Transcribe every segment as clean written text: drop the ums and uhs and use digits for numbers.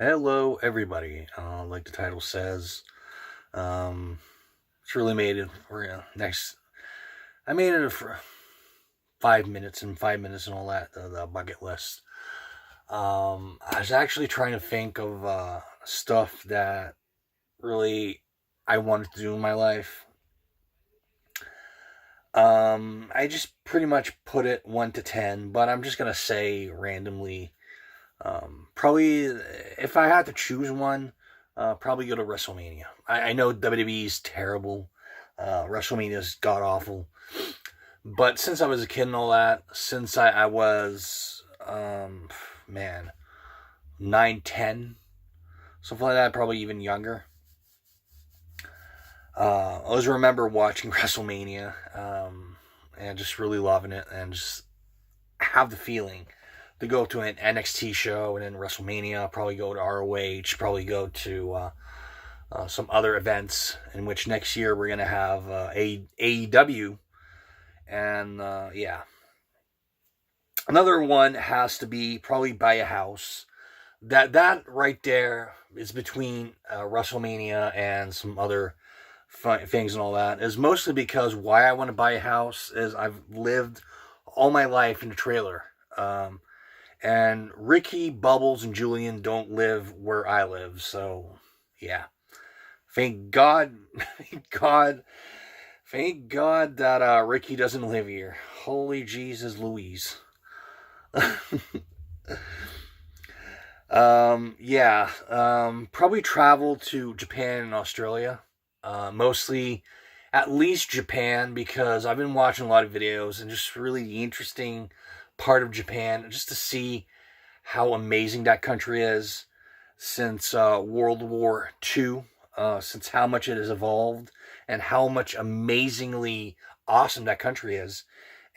Hello, everybody. Like the title says, it's really made it. We're next. I made it for 5 minutes and 5 minutes and all that. The bucket list. I was actually trying to think of stuff that really I wanted to do in my life. I just pretty much put it 1 to 10, but I'm just gonna say randomly. Probably if I had to choose one, probably go to WrestleMania. I know WWE's terrible. WrestleMania's god awful. But since I was a kid and all that, since I was, man, 9, 10, something like that, probably even younger. I always remember watching WrestleMania and just really loving it and just have the feeling to go to an NXT show and then WrestleMania, probably go to ROH, probably go to some other events in which next year we're going to have AEW. And yeah. Another one has to be probably buy a house. That right there is between WrestleMania and some other things and all that. Is mostly because why I want to buy a house is I've lived all my life in a trailer. And Ricky, Bubbles, and Julian don't live where I live, so yeah. Thank God, thank God that Ricky doesn't live here. Holy Jesus Louise. Yeah. Probably travel to Japan and Australia. Mostly, at least Japan, because I've been watching a lot of videos and just really the interesting part of Japan, just to see how amazing that country is since World War II, since how much it has evolved and how much amazingly awesome that country is.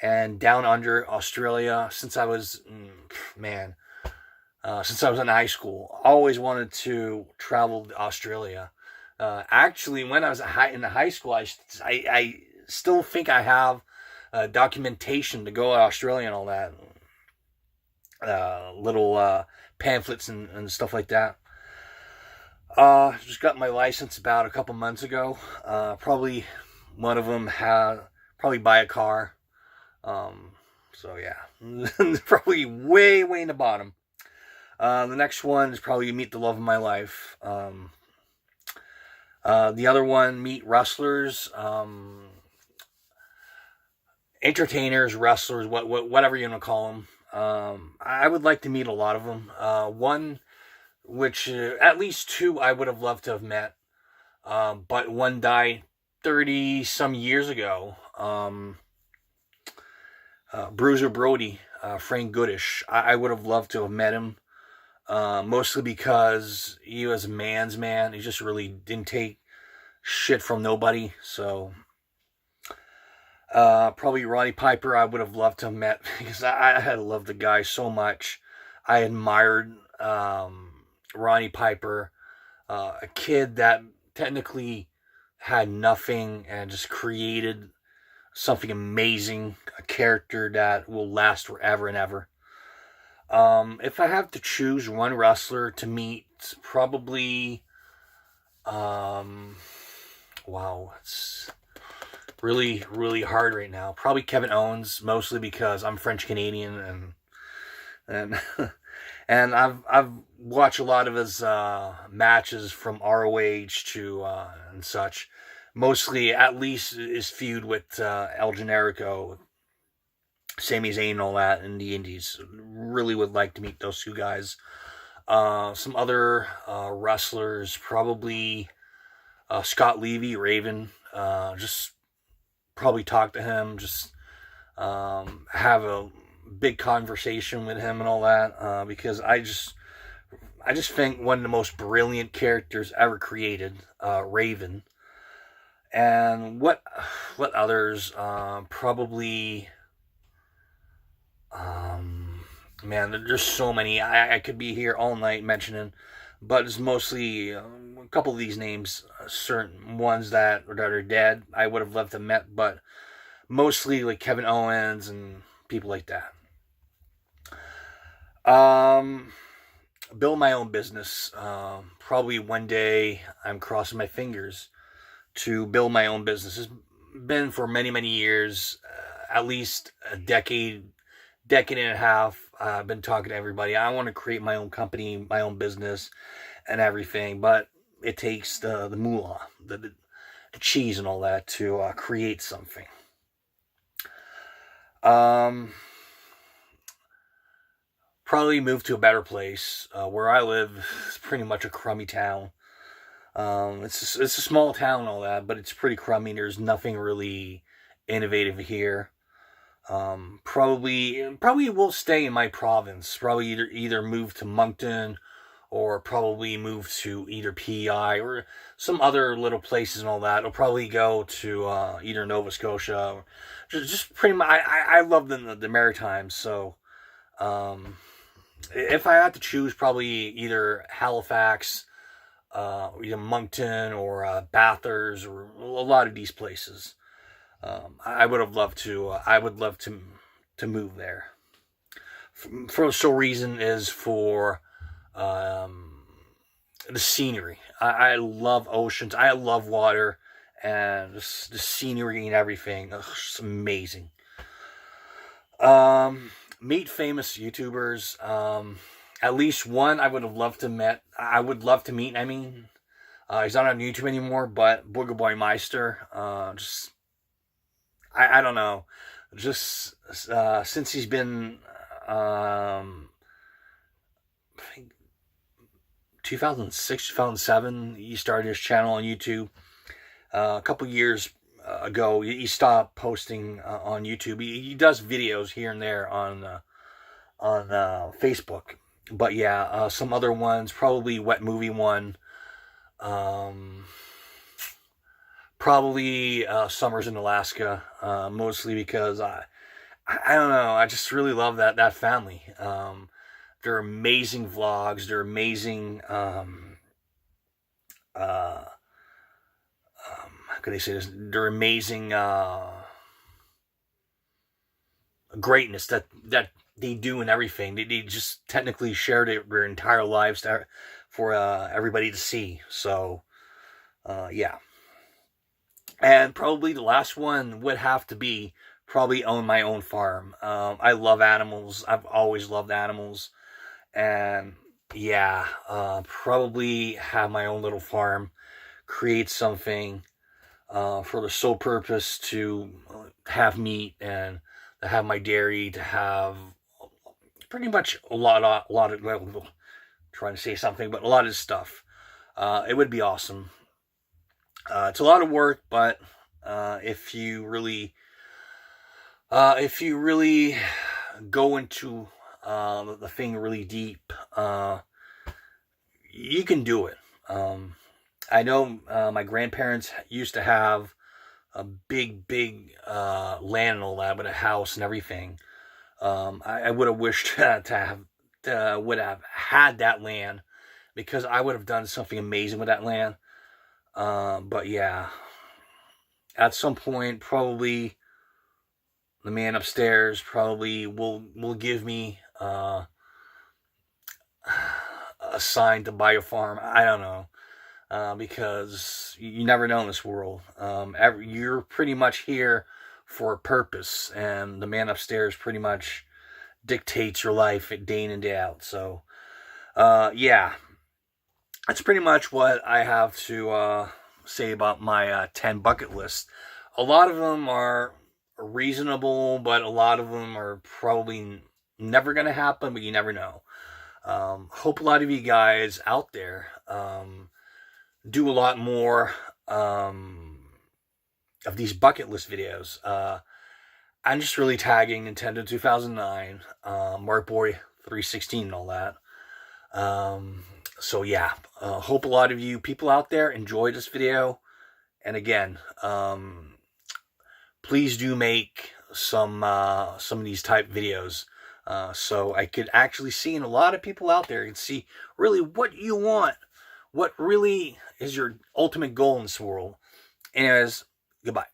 And down under Australia, since I was, man, since I was in high school, always wanted to travel to Australia. Actually, when I was in the high school, I still think I have documentation to go to Australia and all that. Little pamphlets and stuff like that. Just got my license about a couple months ago. Probably one of them had probably buy a car. So yeah, probably way in the bottom. The next one is probably meet the love of my life. The other one, meet wrestlers, entertainers, wrestlers, whatever you want to call them. I would like to meet a lot of them. One, which at least two, I would have loved to have met, but one died 30 some years ago. Bruiser Brody, Frank Goodish. I would have loved to have met him. Mostly because he was a man's man. He just really didn't take shit from nobody. So probably Roddy Piper I would have loved to have met because I had loved the guy so much. I admired Roddy Piper, a kid that technically had nothing and just created something amazing, a character that will last forever and ever. If I have to choose one wrestler to meet, probably, wow, it's really hard right now. Probably Kevin Owens, mostly because I'm French Canadian and and I've watched a lot of his matches from ROH to and such. Mostly, at least, his feud with El Generico, Sami Zayn, and all that in the Indies. Really would like to meet those two guys. Some other wrestlers, probably Scott Levy, Raven. Just probably talk to him. Just have a big conversation with him and all that. Because I just think one of the most brilliant characters ever created, Raven. And what others? Probably. Man, there's so many. I could be here all night mentioning, but it's mostly a couple of these names, certain ones that are dead. I would have loved to met, but mostly like Kevin Owens and people like that. Um, build my own business. Probably one day, I'm crossing my fingers to build my own business. It's been for many, many years, at least a decade and a half. I've been talking to everybody. I want to create my own company, my own business, and everything. But it takes the moolah, the cheese, and all that to create something. Probably move to a better place. Where I live is pretty much a crummy town. It's a small town and all that, but it's pretty crummy. There's nothing really innovative here. Probably will stay in my province. Probably either move to Moncton, or probably move to either PEI or some other little places and all that. I'll probably go to either Nova Scotia, or just pretty much. I love the Maritimes, so if I had to choose, probably either Halifax, either Moncton, or Bathurst, or a lot of these places. I would have loved to. I would love to move there. For the sole reason is for the scenery. I love oceans. I love water, and the scenery and everything. Ugh, it's amazing. Meet famous YouTubers. At least one I would have loved to met. I would love to meet. I mean, he's not on YouTube anymore, but Booger Boy Meister. I don't know. Just since he's been, I think 2006, 2007, he started his channel on YouTube. A couple years ago, he stopped posting on YouTube. He does videos here and there on Facebook. But yeah, some other ones, probably Wet Movie One. Probably Summers in Alaska, mostly because I don't know, I just really love that family. They're amazing vlogs. They're amazing. How could I say this? They're amazing greatness that they do and everything. They just technically shared their entire lives for everybody to see. So yeah. And probably the last one would have to be probably own my own farm. I love animals. I've always loved animals. And yeah, probably have my own little farm, create something for the sole purpose to have meat, and to have my dairy, to have pretty much a lot of, well, trying to say something, but a lot of stuff. It would be awesome. It's a lot of work, but if you really go into the thing really deep, you can do it. I know my grandparents used to have a big land and all that, with a house and everything. I would have wished would have had that land, because I would have done something amazing with that land. But yeah, at some point, probably the man upstairs probably will give me a sign to buy a farm. I don't know, because you never know in this world. You're pretty much here for a purpose, and the man upstairs pretty much dictates your life day in and day out. So, yeah. That's pretty much what I have to say about my 10 bucket list. A lot of them are reasonable, but a lot of them are probably never going to happen, but you never know. Hope a lot of you guys out there do a lot more of these bucket list videos. I'm just really tagging Nintendo 2009, Mark Boy 316 and all that. So yeah, hope a lot of you people out there enjoyed this video. And again, please do make some of these type videos, so I could actually see, and a lot of people out there can see really what you want, what really is your ultimate goal in this world. Anyways, goodbye.